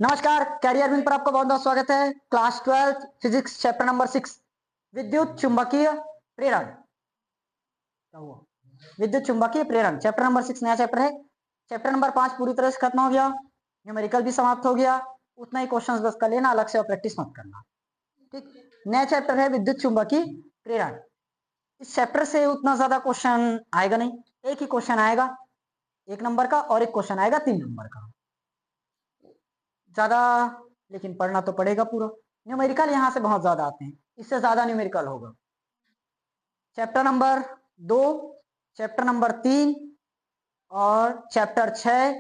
नमस्कार, career win पर आपका बहुत बहुत स्वागत है। क्लास 12 फिजिक्स चैप्टर नंबर 6 विद्युत चुंबकीय प्रेरण। क्या हुआ? विद्युत चुंबकीय प्रेरण चैप्टर नंबर 6 नया चैप्टर है। चैप्टर नंबर 5 पूरी तरह से खत्म हो गया, न्यूमेरिकल भी समाप्त हो गया। उतना ही क्वेश्चंस बस कर लेना, अलग से और प्रैक्टिस मत करना। ठीक, नया चैप्टर है विद्युत चुंबकीय प्रेरण। इस चैप्टर से उतना ज्यादा क्वेश्चन आएगा नहीं, एक ही क्वेश्चन आएगा 1 नंबर का और एक क्वेश्चन आएगा 3 नंबर का, ज्यादा लेकिन पढ़ना तो पड़ेगा पूरा। न्यूमेरिकल यहाँ से बहुत ज्यादा आते हैं, इससे ज्यादा न्यूमेरिकल होगा। चैप्टर नंबर 2, चैप्टर नंबर 3 और चैप्टर 6,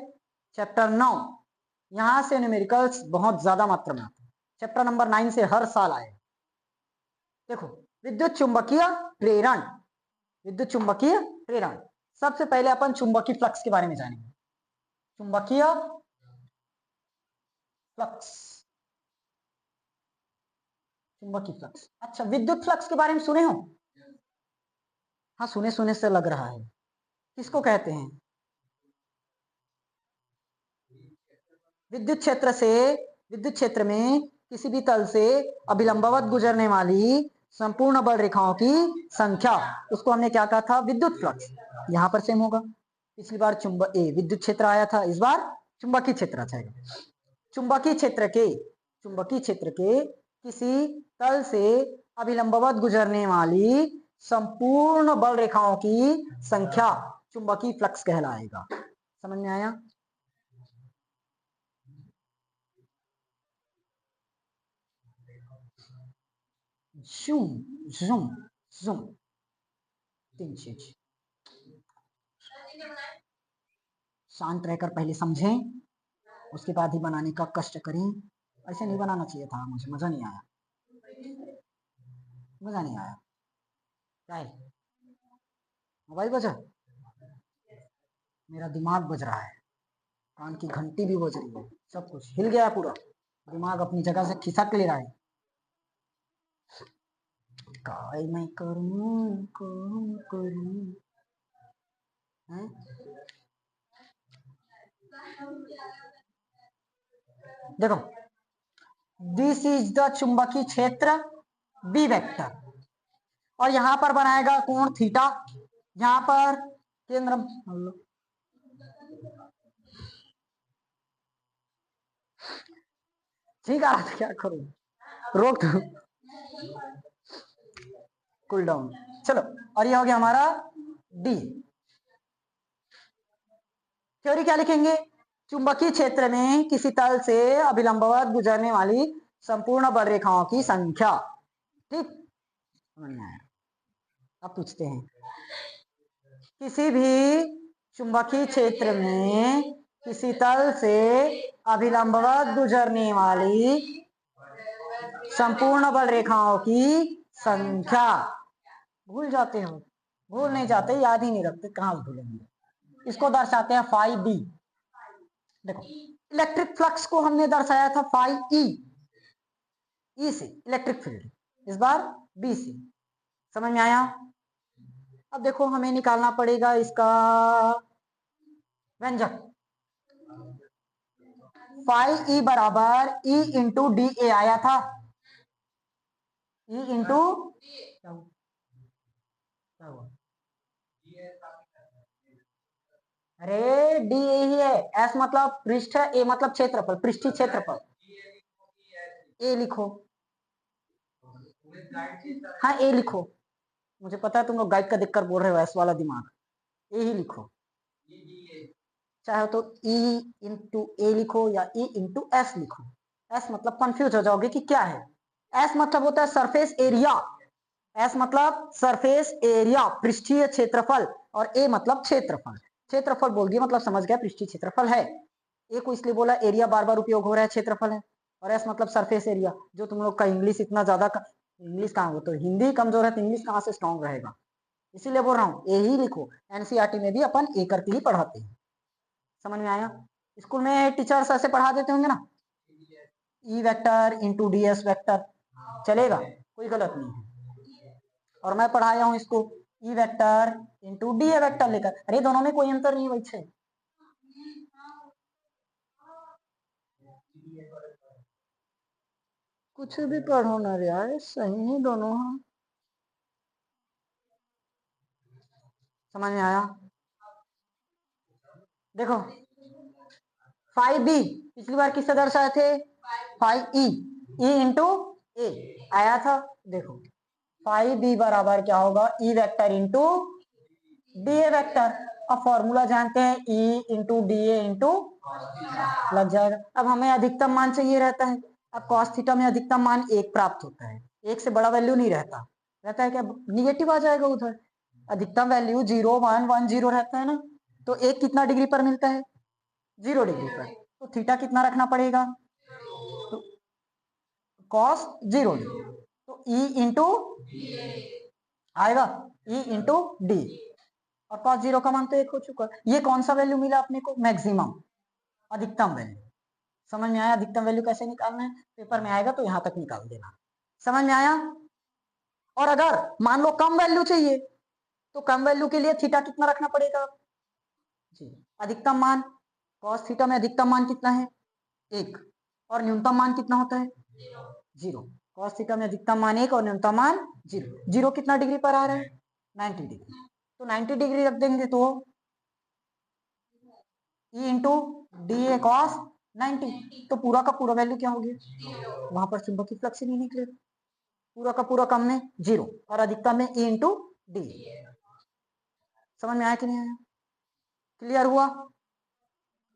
चैप्टर 9, यहाँ से न्यूमेरिकल्स बहुत ज्यादा मात्रा में आते हैं। चैप्टर नंबर 9 से हर साल आए। देखो, विद्युत चुंबकीय प्रेरण, विद्युत चुंबकीय प्रेरण। सबसे पहले अपन चुंबकीय फ्लक्स के बारे में जानेंगे। चुंबकीय फ्लक्स, चुंबकीय फ्लक्स। अच्छा, विद्युत फ्लक्स के बारे में सुने हो? हाँ, सुने सुने से लग रहा है। किसको कहते हैं? विद्युत क्षेत्र से, विद्युत क्षेत्र में किसी भी तल से अभिलंबवत गुजरने वाली संपूर्ण बल रेखाओं की संख्या, उसको हमने क्या कहा था? विद्युत फ्लक्स। यहाँ पर सेम होगा। पिछली बार विद्युत क्षेत्र आया था, इस बार चुंबकीय क्षेत्र आ जाएगा। चुंबकीय क्षेत्र के, चुंबकीय क्षेत्र के किसी तल से अभिलंबवत गुजरने वाली संपूर्ण बल रेखाओं की संख्या चुंबकीय फ्लक्स कहलाएगा। समझ में आया? जूम जूम जूम, 3 चीज। शांत रहकर पहले समझें, उसके बाद ही बनाने का कष्ट करें। ऐसे नहीं बनाना चाहिए था, मुझे मजा नहीं आया, मजा नहीं आया। क्या है? मोबाइल बजा? मेरा दिमाग बज रहा है, कान की घंटी भी बज रही है, सब कुछ हिल गया पूरा। दिमाग अपनी जगह से खिसक ले रहा है। काय मैं करूं करूं करूं, हैं? देखो, दिस इज द चुंबकीय क्षेत्र बी वेक्टर, और यहां पर बनाएगा कोण थीटा। यहां पर केंद्र, ठीक आ रहा था, क्या करूं? रोक दो, कूल डाउन। चलो, और ये हो गया हमारा डी। थ्योरी क्या लिखेंगे? चुंबकीय क्षेत्र में किसी तल से अभिलंबवत गुजरने वाली संपूर्ण बल रेखाओं की संख्या। ठीक, समझ में आया? अब पूछते हैं, किसी भी चुंबकीय क्षेत्र में किसी तल से अभिलंबवत गुजरने वाली संपूर्ण बल रेखाओं की संख्या। भूल जाते हो? भूल नहीं जाते, याद ही नहीं रखते, कहां भूलेंगे। इसको दर्शाते हैं फाई बी। देखो, इलेक्ट्रिक फ्लक्स को हमने दर्शाया था फाई ई, ई से इलेक्ट्रिक फील्ड, इस बार बी से। समझ में आया? अब देखो, हमें निकालना पड़ेगा इसका व्यंजक। फाई ई बराबर ई इंटू डी ए आया था, ई इंटू, क्या हुआ? अरे डी ए ही है, एस मतलब पृष्ठ, ए मतलब क्षेत्रफल, पृष्ठीय क्षेत्रफल। ए लिखो, हाँ ए लिखो। मुझे पता है तुम लोग गाइड का देखकर बोल रहे हो, एस वाला दिमाग, ए ही लिखो। चाहे तो ई इंटू ए लिखो या ई इंटू एस लिखो। एस मतलब कंफ्यूज हो जाओगे कि क्या है। एस मतलब होता है सरफेस एरिया, एस मतलब सरफेस एरिया, पृष्ठीय क्षेत्रफल, और ए मतलब क्षेत्रफल। क्षेत्रफल बोल दिया मतलब समझ गया पृष्ठीय क्षेत्रफल है। ए को इसलिए बोला, एरिया बार बार उपयोग हो रहा है, क्षेत्रफल है। और एस मतलब सरफेस एरिया। जो तुम लोग का इंग्लिश इतना ज्यादा इंग्लिश कहाँ हो, तो हिंदी कमजोर है तो इंग्लिश कहाँ से स्ट्रॉन्ग रहेगा, इसीलिए बोल रहा हूँ ए ही लिखो। एनसीईआरटी में भी अपन ए करके ही पढ़ाते हैं। समझ में आया? स्कूल में टीचर्स ऐसे पढ़ा देते होंगे ना, E vector into D S vector, चलेगा, कोई गलत नहीं है। और मैं पढ़ाया हूँ इसको E vector into D A vector लेकर। अरे दोनों में कोई अंतर नहीं है, कुछ भी पढ़ो ना यार, सही ही दोनों हैं। समझ में आया? देखो 5b पिछली बार किससे दर्शाए थे? 5e, e इंटू ए आया था। देखो 5b बराबर क्या होगा? E vector into D A vector. अब फॉर्मूला जानते हैं, E into D A into लग जाएगा। अब हमें अधिकतम मान चाहिए रहता है। अब कॉस थीटा में अधिकतम मान 1 प्राप्त होता है, 1 से बड़ा वैल्यू नहीं रहता। रहता है क्या? निगेटिव आ जाएगा उधर। अधिकतम वैल्यू 0 1 1 0 रहता है ना, तो 1 कितना डिग्री पर मिलता है? 0 डिग्री पर। तो थीटा कितना रखना पड़ेगा? तो कॉस 0 डिग्री, तो ई इंटू आएगा, ई इंटू डी। और कॉस 0 का मान तो 1 हो चुका। ये कौन सा वैल्यू मिला अपने को? मैक्सिमम, अधिकतम वैल्यू। समझ में आया अधिकतम वैल्यू कैसे निकालना है? पेपर में आएगा तो यहां तक निकाल देना। समझ में आया? और अगर मान लो कम वैल्यू चाहिए, तो कम वैल्यू के लिए थीटा कितना रखना पड़ेगा? जी, अधिकतम मान, कॉस थीटा में अधिकतम मान कितना है? 1। और न्यूनतम मान कितना होता है? 0। कॉस थीटा में अधिकतम मान 1 और न्यूनतम मान 0। 0 कितना डिग्री पर आ रहा है? 90 डिग्री। तो 90 डिग्री रख देंगे तो E into D A cos 90, तो पूरा का पूरा वैल्यू क्या हो गया? वहां पर चुंबकीय फ्लक्स ही नहीं निकले। पूरा का पूरा कम में 0 और अधिकतम में ई इंटू डी। समझ में आया कि नहीं आया? क्लियर हुआ?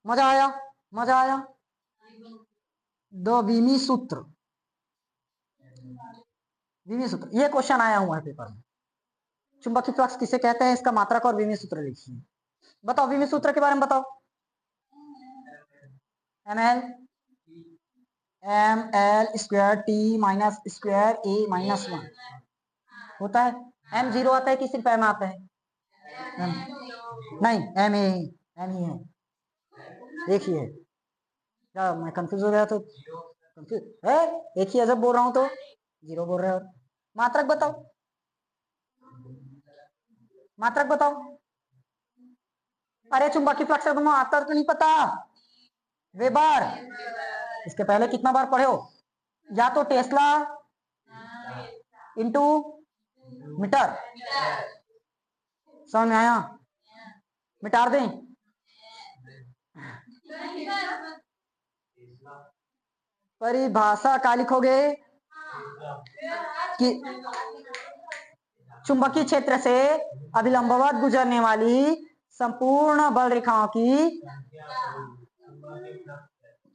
मजा आया? मजा आया? द्विमीय सूत्र, विमीय सूत्र, ये क्वेश्चन आया हुआ है पेपर में। चुंबकीय फ्लक्स किसे कहते हैं, इसका मात्रक और विमीय सूत्र लिखिए। बताओ विमीय सूत्र के बारे में बताओ। M L square T minus square A minus 1 होता है। एम 0 आता है कि सिर्फ एम आता है? एम नहीं, एम ए एम ही है, एक ही है। क्या मैं कंफ्यूज हो गया? तो कंफ्यूज है, एक ही है जब बोल रहा हूं तो 0 बोल रहे हो। मात्रक बताओ, मात्रक बताओ। अरे चुंबकीय फ्लक्स का तुम्हें आता तो नहीं पता? वेबर। इसके पहले कितना बार पढ़े हो? या तो टेस्ला इंटू मीटर। समझ में आया? मिटार दें? परिभाषा क्या लिखोगे? कि चुंबकीय क्षेत्र से अभिलंबवत गुजरने वाली संपूर्ण बल रेखाओं की,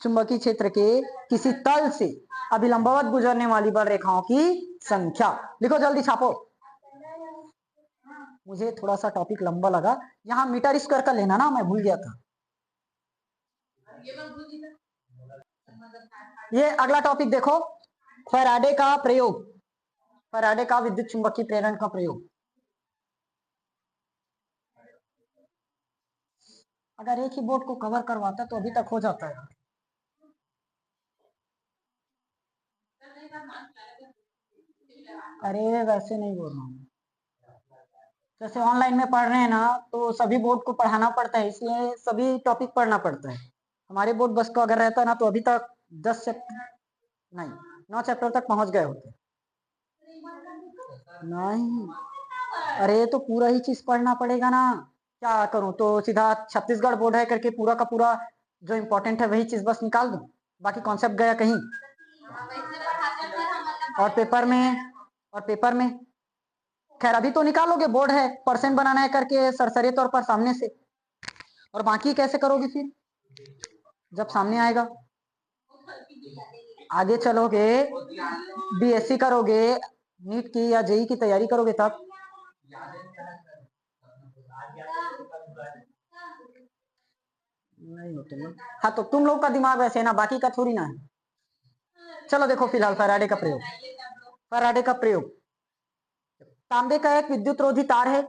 चुंबकीय क्षेत्र के किसी तल से अभिलंबवत गुजरने वाली बल रेखाओं की संख्या। लिखो जल्दी छापो। मुझे थोड़ा सा टॉपिक लंबा लगा, यहाँ मीटर स्क्वायर का लेना ना, मैं भूल गया था। ये अगला टॉपिक देखो, फैराडे का प्रयोग, फैराडे का विद्युत चुंबकीय प्रेरण का प्रयोग। अगर एक ही बोर्ड को कवर करवाता तो अभी तक हो जाता है। अरे वैसे नहीं बोल रहा हूँ, जैसे ऑनलाइन में पढ़ रहे हैं ना, तो सभी बोर्ड को पढ़ाना पड़ता है, इसलिए सभी टॉपिक पढ़ना पड़ता है। हमारे बोर्ड बस को अगर रहता ना तो अभी तक 10 चैप्टर नहीं 9 चैप्टर तक पहुंच गए होते। नहीं, अरे तो पूरा ही चीज पढ़ना पड़ेगा ना। क्या करूं, तो सीधा छत्तीसगढ़ बोर्ड है करके पूरा का पूरा जो इम्पोर्टेंट है वही चीज बस निकाल दूं, बाकी कॉन्सेप्ट गया कहीं? और पेपर में, और पेपर में खैर अभी तो निकालोगे, बोर्ड है, परसेंट बनाना है करके सरसरी तौर पर सामने से, और बाकी कैसे करोगे फिर जब सामने आएगा? आगे चलोगे, बीएससी करोगे, नीट की या जेई की तैयारी करोगे तब। नहीं होते ना। हाँ तो तुम लोग का दिमाग वैसे है ना, बाकी का थोड़ी ना है। चलो देखो फिलहाल फैराडे का प्रयोग, फैराडे का प्रयोग। तांबे का एक विद्युत रोधी तार है,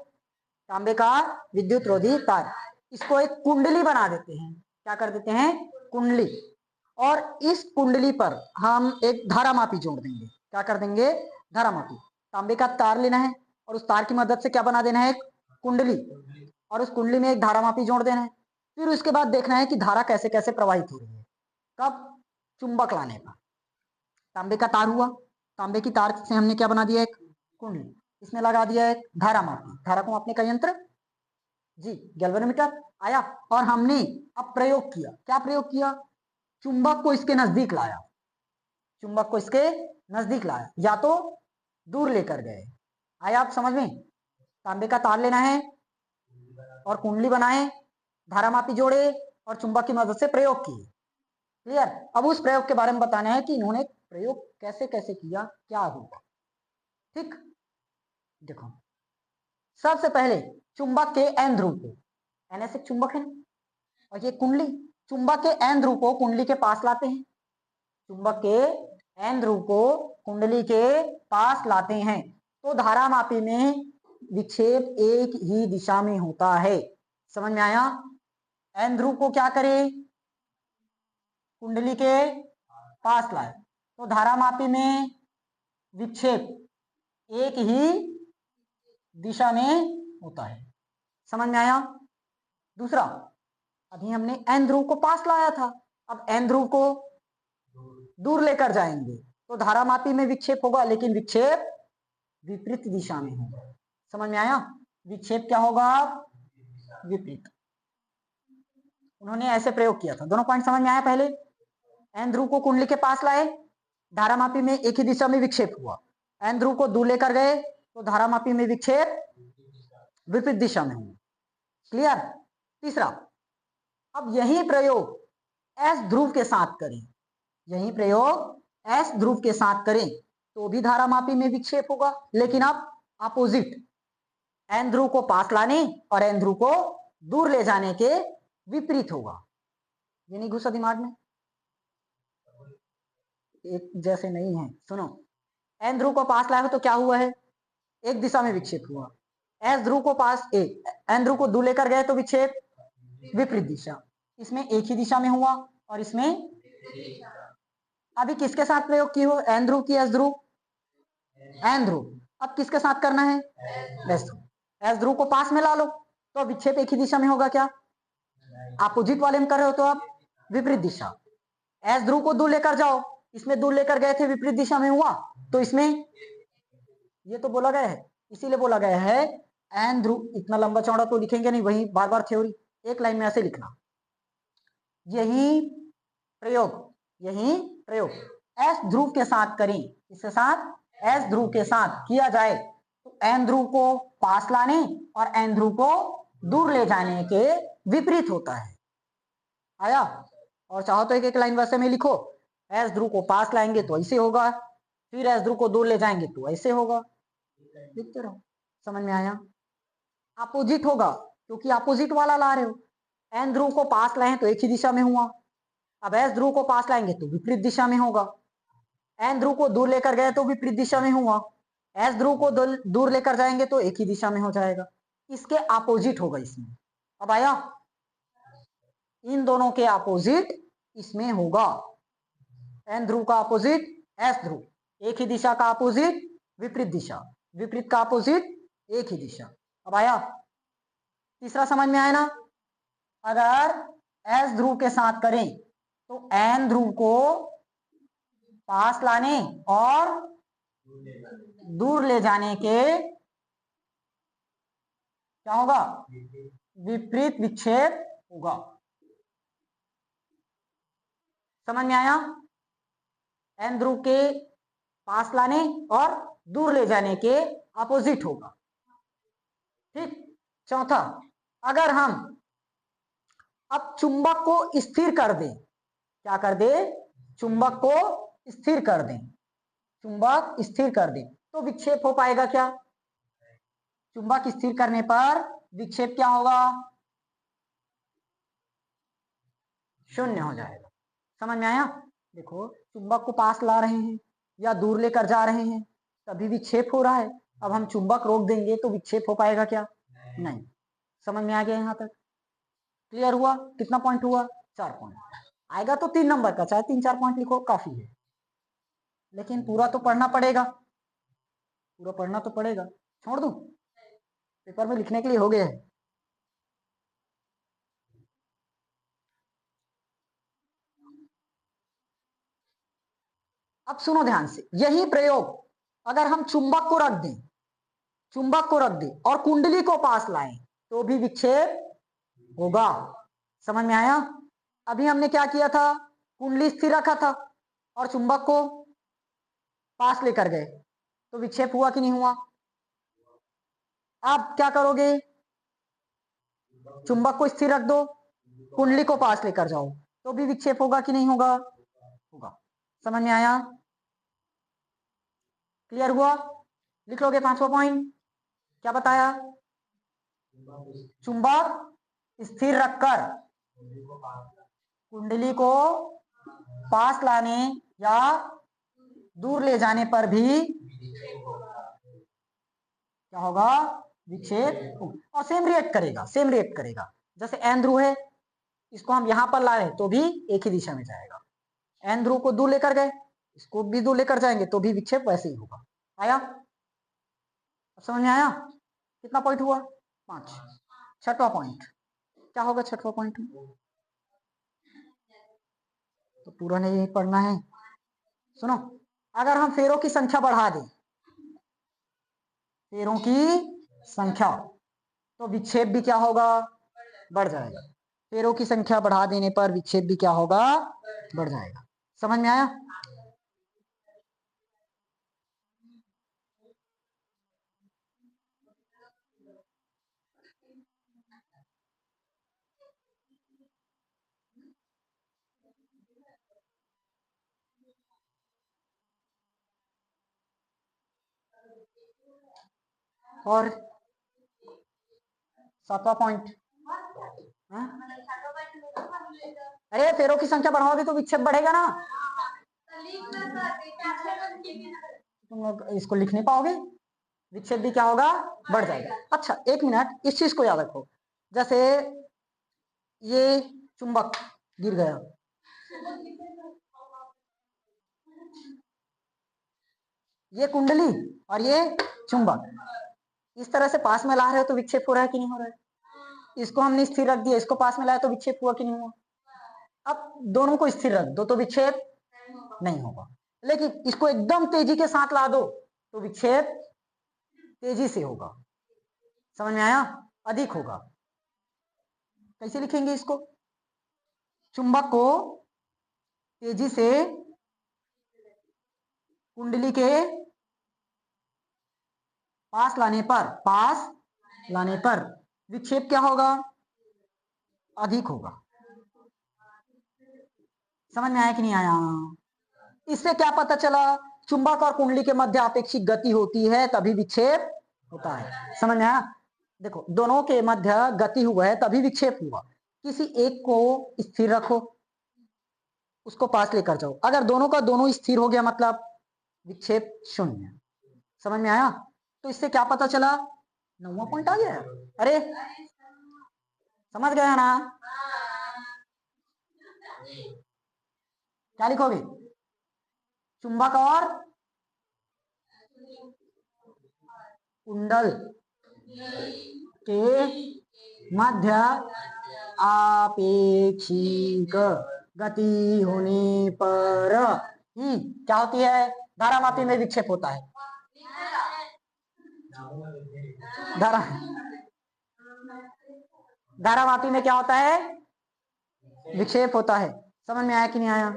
तांबे का विद्युत रोधी तार, इसको एक कुंडली बना देते हैं। क्या कर देते हैं? कुंडली। और इस कुंडली पर हम एक धारामापी जोड़ देंगे। क्या कर देंगे? धारामापी। तांबे का तार लेना है और उस तार की मदद से क्या बना देना है? एक कुंडली, और उस कुंडली में एक धारामापी जोड़ देना है। फिर उसके बाद देखना है कि धारा कैसे कैसे प्रवाहित हो रही है। कब? चुंबक लाने पर। तांबे का तार हुआ, तांबे की तार से हमने क्या बना दिया, एक कुंडली, इसमें लगा दिया एक धारा मापी, धारा को मापने का यंत्र जी गैल्वेनोमीटर आया। और हमने अब प्रयोग किया, क्या प्रयोग किया, चुंबक को इसके नजदीक लाया, चुंबक को इसके नजदीक लाया या तो दूर लेकर गए। आया आप समझ में, तांबे का तार लेना है और कुंडली बनाए, धारामापी जोड़े और चुंबक की मदद से प्रयोग किए। क्लियर। अब उस प्रयोग के बारे में बताना है कि इन्होंने प्रयोग कैसे कैसे किया, क्या हुआ। ठीक, देखो सबसे पहले चुंबक के एन ध्रुव को, एन ऐसे चुंबक है और ये कुंडली, चुंबक के एन ध्रुव को कुंडली के पास लाते हैं, चुंबक के एन ध्रुव को कुंडली के पास लाते हैं तो धारामापी में विक्षेप एक ही दिशा में होता है। समझ में आया। एन ध्रुव को क्या करे, कुंडली के पास लाए तो धारामापी में विक्षेप एक ही दिशा में होता है। समझ में आया। दूसरा, अभी हमने एन ध्रुव को पास लाया था, अब एन ध्रुव को दूर लेकर जाएंगे तो धारामापी में विक्षेप होगा, लेकिन विक्षेप विपरीत दिशा में होगा। समझ में आया। विक्षेप क्या होगा, विपरीत। उन्होंने ऐसे प्रयोग किया था। दोनों पॉइंट समझ में आया। पहले एन ध्रुव को कुंडली के पास लाए, धारामापी में एक ही दिशा में विक्षेप हुआ। एन ध्रुव को दूर लेकर गए तो धारामापी में विक्षेप विपरीत दिशा में हुआ। क्लियर। तीसरा, अब यही प्रयोग एस ध्रुव के साथ करें, यही प्रयोग एस ध्रुव के साथ करें तो भी धारामापी में विक्षेप होगा, लेकिन अब अपोजिट, एन ध्रुव को पास लाने और एन ध्रुव को दूर ले जाने के विपरीत होगा। ये नहीं घुसा दिमाग में, एक जैसे नहीं है। सुनो, एन ध्रुव को पास लाया हो तो क्या हुआ है, एक दिशा में विक्षेप हुआ। एस ध्रुव को पास एन ध्रुव को दूर लेकर गए तो विक्षेप विपरीत दिशा, इसमें एक ही दिशा में हुआ और इसमें। अभी किसके साथ प्रयोग की हो, एन ध्रुव की एस ध्रुव, एन ध्रुव। अब किसके साथ करना है, एस ध्रुव। एस ध्रुव को पास में ला लो तो विक्षेप एक ही दिशा में होगा। क्या अपोजिट वाले में कर रहे हो तो आप विपरीत दिशा। एस ध्रुव को दूर लेकर जाओ, इसमें दूर लेकर गए थे विपरीत दिशा में हुआ, तो इसमें ये तो बोला गया है, इसीलिए बोला गया है एन ध्रुव। इतना लंबा चौड़ा तो लिखेंगे नहीं, वही बार बार थ्योरी, एक लाइन में ऐसे लिखना। यही प्रयोग, यही प्रयोग एस ध्रुव के साथ करें, इसके साथ एस ध्रुव के साथ किया जाए तो एन ध्रुव को पास लाने और एन ध्रुव को दूर ले जाने के विपरीत होता है। आया। और चाहो तो एक एक लाइन वैसे में लिखो, एस ध्रुव को पास लाएंगे तो ऐसे होगा, फिर एस ध्रुव को दूर ले जाएंगे तो ऐसे होगा। लिखते रहो। समझ में आया। अपोजिट होगा क्योंकि अपोजिट वाला ला रहे हो। एन ध्रुव को पास लाए तो एक ही दिशा में हुआ, अब एस ध्रुव को पास लाएंगे तो विपरीत दिशा में होगा। एन ध्रुव को दूर लेकर गए तो विपरीत दिशा में हुआ, एस ध्रुव को दूर लेकर जाएंगे तो एक ही दिशा में हो जाएगा। इसके अपोजिट होगा इसमें। अब आया, इन दोनों के अपोजिट इसमें होगा। एन ध्रुव का अपोजिट एस ध्रुव, एक ही दिशा का अपोजिट विपरीत दिशा, विपरीत का अपोजिट एक ही दिशा। अब आया, तीसरा समझ में आया ना। अगर एस ध्रुव के साथ करें तो एन ध्रुव को पास लाने और दूर ले जाने के क्या होगा, विपरीत विक्षेप होगा। समझ में आया। एन ध्रुव के पास लाने और दूर ले जाने के अपोजिट होगा। ठीक। चौथा, अगर हम अब चुंबक को स्थिर कर दें, क्या कर दे, चुंबक को स्थिर कर दें, चुंबक स्थिर कर दें तो विक्षेप हो पाएगा क्या, चुंबक स्थिर करने पर विक्षेप क्या होगा, शून्य हो जाएगा। समझ में आया। देखो, चुंबक को पास ला रहे हैं या दूर लेकर जा रहे हैं तभी विक्षेप हो रहा है। अब हम चुंबक रोक देंगे तो विक्षेप हो पाएगा क्या, नहीं। समझ में आ गया यहाँ तक। क्लियर हुआ। कितना पॉइंट हुआ, 4 पॉइंट। आएगा तो 3 नंबर का, चाहे 3-4 पॉइंट लिखो काफी है, लेकिन पूरा तो पढ़ना पड़ेगा, पूरा पढ़ना तो पड़ेगा। छोड़ दूं, पेपर में लिखने के लिए हो गया है। अब सुनो ध्यान से, यही प्रयोग अगर हम चुंबक को रख दें, चुंबक को रख दें और कुंडली को पास लाएं तो भी विक्षेप होगा। समझ में आया? अभी हमने क्या किया था, कुंडली स्थिर रखा था और चुंबक को पास लेकर गए तो विक्षेप हुआ कि नहीं हुआ? अब क्या करोगे, चुंबक को स्थिर रख दो, कुंडली को पास लेकर जाओ तो भी विक्षेप होगा कि नहीं होगा? होगा। समझ में आया? क्लियर हुआ? लिख लोगे 5वां पॉइंट, क्या बताया? चुंबक स्थिर रखकर कुंडली को पास लाने या दूर ले जाने पर भी क्या होगा? विक्षेप। और सेम रिएक्ट करेगा, सेम रिएक्ट करेगा। जैसे एन ध्रुव है, इसको हम यहां पर लाए तो भी एक ही दिशा में जाएगा। एन ध्रुव को दूर लेकर गए, इसको भी दूर लेकर जाएंगे तो भी विक्षेप वैसे ही होगा। आया? समझ में आया? कितना पॉइंट हुआ? 5। 6वां पॉइंट क्या होगा? 6वां पॉइंट तो पूरा नहीं पढ़ना है। सुनो, अगर हम फेरों की संख्या बढ़ा दें, फेरों की संख्या, तो विक्षेप भी क्या होगा? बढ़ जाएगा। फेरों की संख्या बढ़ा देने पर विक्षेप भी क्या होगा? बढ़ जाएगा। समझ में आया? और 7वां पॉइंट, अरे फेरों की संख्या बढ़ाओगे तो विक्षेप बढ़ेगा ना। तुम लोग इसको लिख नहीं पाओगे, विक्षेप भी क्या होगा? बढ़ जाएगा। अच्छा एक मिनट, इस चीज को याद रखो। जैसे ये चुंबक गिर गया, ये कुंडली और ये चुंबक इस तरह से पास में ला रहे हो तो विक्षेप हो रहा है कि नहीं हो रहा है? इसको हमने स्थिर रख दिया, इसको पास में लाया तो विक्षेप हुआ कि नहीं हुआ? अब दोनों को स्थिर रख दो तो विक्षेप नहीं होगा, लेकिन इसको एकदम तेजी के साथ ला दो तो विक्षेप तेजी से होगा। समझ में आया? अधिक होगा। कैसे लिखेंगे इसको? चुंबक को तेजी से कुंडली के पास लाने पर विक्षेप क्या होगा? अधिक होगा। समझ में आया कि नहीं आया? इससे क्या पता चला? चुंबक और कुंडली के मध्य आपेक्षिक गति होती है तभी विक्षेप होता है। समझ में आया? देखो दोनों के मध्य गति हुआ है तभी विक्षेप हुआ। किसी एक को स्थिर रखो, उसको पास लेकर जाओ, अगर दोनों का दोनों स्थिर हो गया मतलब विक्षेप 0। समझ में आया? तो इससे क्या पता चला? 9वां पॉइंट आ गया। अरे समझ गया ना? क्या लिखोगे? चुंबक और कुंडल के मध्य आपेक्षिक गति होने पर ही क्या होती है? धारामापी में विक्षेप होता है। धारामापी में क्या होता है? विक्षेप होता है। समझ में आया कि नहीं आया?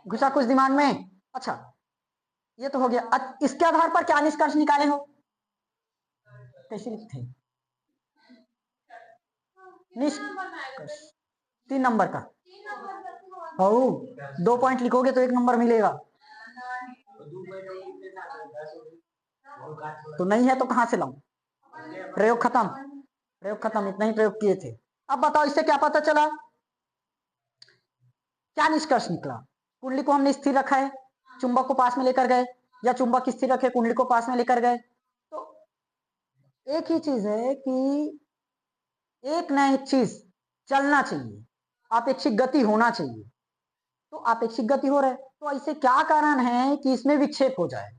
घुसा कुछ दिमाग में? अच्छा ये तो हो गया। इसके आधार पर क्या निष्कर्ष निकाले हो? कैसे लिखते? निष्कर्ष 3 नंबर का हो, 2 पॉइंट लिखोगे तो 1 नंबर मिलेगा। तो नहीं है तो कहां से लाऊं? प्रयोग खत्म, प्रयोग खत्म, इतना ही प्रयोग किए थे। अब बताओ इससे क्या पता चला? क्या निष्कर्ष निकला? कुंडली को हमने स्थिर रखा है, चुंबक को पास में लेकर गए, या चुंबक स्थिर रखे कुंडली को पास में लेकर गए, तो एक ही चीज है कि एक न एक चीज चलना चाहिए, आपेक्षिक गति होना चाहिए। तो आपेक्षिक गति हो रहा है तो ऐसे क्या कारण है कि इसमें विक्षेप हो जाए?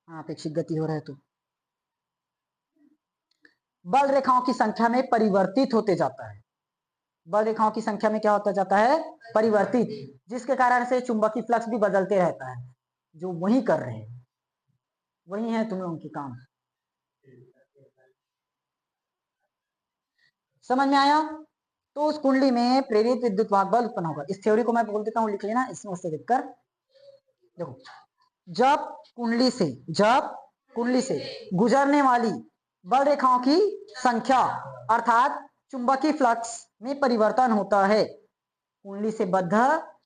आपेक्षिक गति हो रहा है तो बल रेखाओं की संख्या में परिवर्तित होते जाता है। बल रेखाओं की संख्या में क्या होता जाता है, परिवर्तित, जिसके कारण से चुंबकीय फ्लक्स भी बदलते रहता है। जो वही कर रहे हैं, वही है तुम लोगों के काम। समझ में आया? तो उस कुंडली में प्रेरित विद्युत वाहक बल उत्पन्न होगा। इस थ्योरी को मैं बोल देता हूं, लिख लेना इसमें उससे देखकर। देखो, जब कुंडली से गुजरने वाली बल रेखाओं की संख्या अर्थात चुंबकीय फ्लक्स में परिवर्तन होता है, कुंडली से बद्ध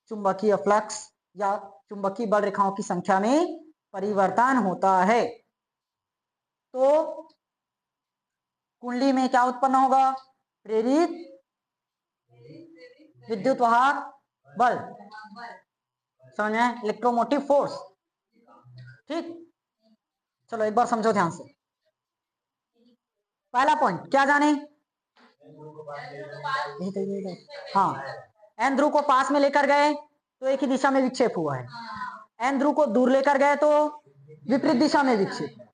चुंबकीय फ्लक्स या चुंबकीय बल रेखाओं की संख्या में परिवर्तन होता है, तो कुंडली में क्या उत्पन्न होगा, प्रेरित विद्युत वाहक बल। समझ में? Electromotive force. ठीक, चलो एक बार समझो ध्यान से। पहला पॉइंट क्या जाने, हाँ, एन ध्रुव को पास में लेकर गए तो एक ही दिशा में विक्षेप हुआ है, एन ध्रुव को दूर लेकर गए तो विपरीत दिशा में विक्षेप।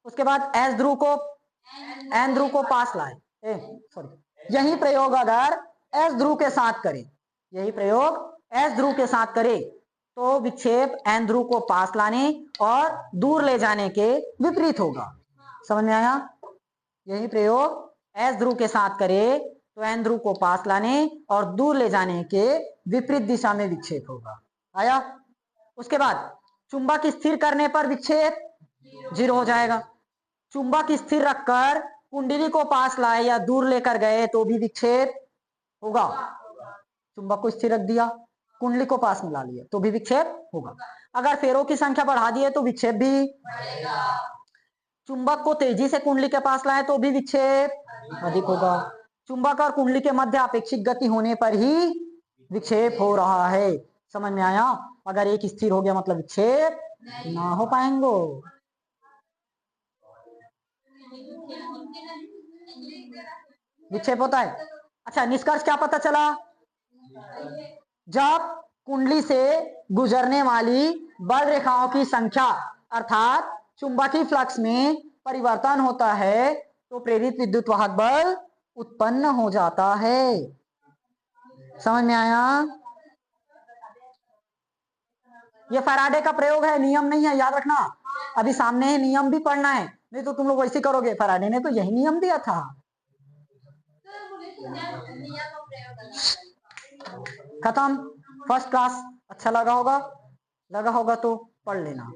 उसके बाद एस ध्रुव को एन ध्रुव को पास लाए, सॉरी, यही प्रयोग अगर एस ध्रुव के साथ करें, यही प्रयोग एस ध्रुव के साथ करें तो विक्षेप एन ध्रुव को पास लाने और दूर ले जाने के विपरीत होगा। समझ में आया? यही प्रयोग एस ध्रुव के साथ करे तो एन ध्रुव को पास लाने और दूर ले जाने के विपरीत दिशा में विक्षेप होगा। आया? उसके बाद चुंबक स्थिर करने पर विक्षेप 0 हो जाएगा। चुंबक स्थिर रखकर कुंडली को पास लाए या दूर लेकर गए तो भी विक्षेप होगा। चुंबक को स्थिर रख दिया, कुंडली को पास मिला लिया तो भी विक्षेप होगा। अगर फेरों की संख्या बढ़ा दिए तो विक्षेप भी, चुंबक को तेजी से कुंडली के पास लाए तो भी विक्षेप अधिक होगा। चुंबक और कुंडली के मध्य अपेक्षित गति होने पर ही विक्षेप हो रहा है। समझ में आया? अगर एक स्थिर हो गया मतलब विक्षेप ना हो पाएंगे। विक्षेप होता है। अच्छा, निष्कर्ष क्या पता चला? जब कुंडली से गुजरने वाली बल रेखाओं की संख्या अर्थात चुंबकीय फ्लक्स में परिवर्तन होता है तो प्रेरित विद्युत वाहक बल उत्पन्न हो जाता है। समझ में आया? ये फैराडे का प्रयोग है, नियम नहीं है, याद रखना। अभी सामने है, नियम भी पढ़ना है, नहीं तो तुम लोग वैसे करोगे। फैराडे ने तो यही नियम दिया था। खत्म। First class. अच्छा लगा होगा तो पढ़ लेना।